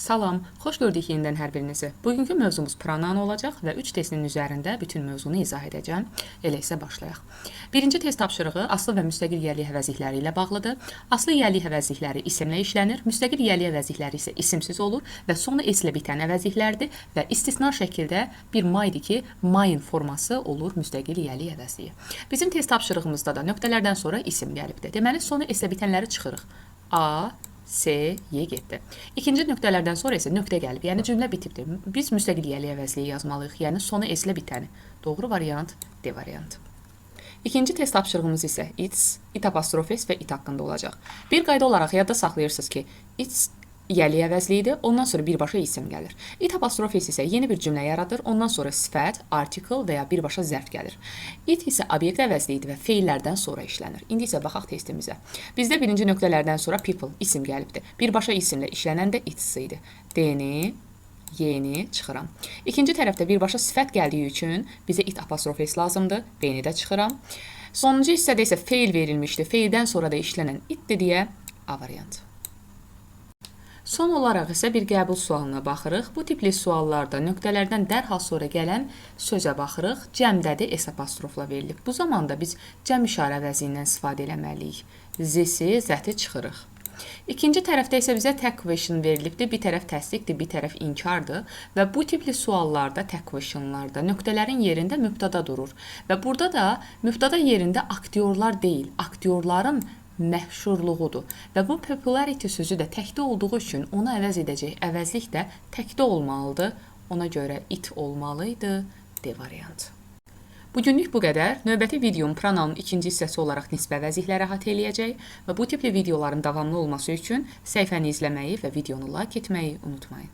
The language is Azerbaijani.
Salam, xoş gördük yenidən hər birinizi. Bugünkü mövzumuz pronoun olacaq və 3 testinin üzərində bütün mövzunu izah edəcəm. Elə isə başlayaq. Birinci test tapşırığı aslı və müstəqil yiyəlik əvəzlikləri ilə bağlıdır. Aslı yiyəlik əvəzlikləri isimlə işlənir, müstəqil yiyəlik əvəzlikləri isə isimsiz olur və sonu s-lə bitən əvəzliklərdir və istisna şəkildə bir maydır ki, mayın forması olur müstəqil yiyəlik əvəzliyi. Bizim test tapşırığımızda da nöqtələrdən sonra isim gəlibdir. Deməli, sonu s-lə bitənləri çıxırıq. A, S, Y getdi. İkinci nöqtələrdən sonra isə nöqtə gəlib, yəni cümlə bitibdir. Biz müstəqil yiyəlik əvəzliyi yazmalıyıq, yəni sonu s-lə bitəni. Doğru variant, D variantı. İkinci test tapşırığımız isə it apostrofes və it haqqında olacaq. Bir qayda olaraq yadda saxlayırsınız ki, it yiyəlik əvəzliyidir, ondan sonra birbaşa isim gəlir. It apostrofes isə yeni bir cümlə yaradır, ondan sonra sifət, artikel və ya birbaşa zərf gəlir. It isə obyekt əvəzliyidir və feillərdən sonra işlənir. İndi isə baxaq testimizə. Bizdə birinci nöqtələrdən sonra people, isim gəlibdir. Birbaşa isimlə işlənən də it idi. D-ni, Y-ni çıxıram. İkinci tərəfdə birbaşa sifət gəldiyi üçün bizə it apostrofes lazımdır. B-ni də çıxıram. Sonuncu hissədə isə feil verilmişdir. Feildən sonra da işlənən itdir deyə A variantı. Son olaraq isə bir qəbul sualına baxırıq. Bu tipli suallarda nöqtələrdən dərhal sonra gələn sözə baxırıq. Cəmdədir, S apostrofla verilib. Bu zamanda biz cəm işarə əvəzindən istifadə eləməliyik. Z-si, zəti çıxırıq. İkinci tərəfdə isə bizə tag question verilibdir. Bir tərəf təsdiqdir, bir tərəf inkardır. Və bu tipli suallarda, tag questionlarda nöqtələrin yerində mübtada durur. Və burada da mübtada yerində aktyorlar deyil, aktyorların məşhurluğudur. Və bu popularity sözü də təkdə olduğu üçün onu əvəz edəcək əvəzlik də təkdə olmalıdır. Ona görə it olmalıydı. D variantı. Bugünlük bu qədər. Növbəti videom pronounun ikinci hissəsi olaraq nisbə əvəzlikləri əhatə eləyəcək və bu tipli videoların davamlı olması üçün səhifəni izləməyi və videonu like etməyi unutmayın.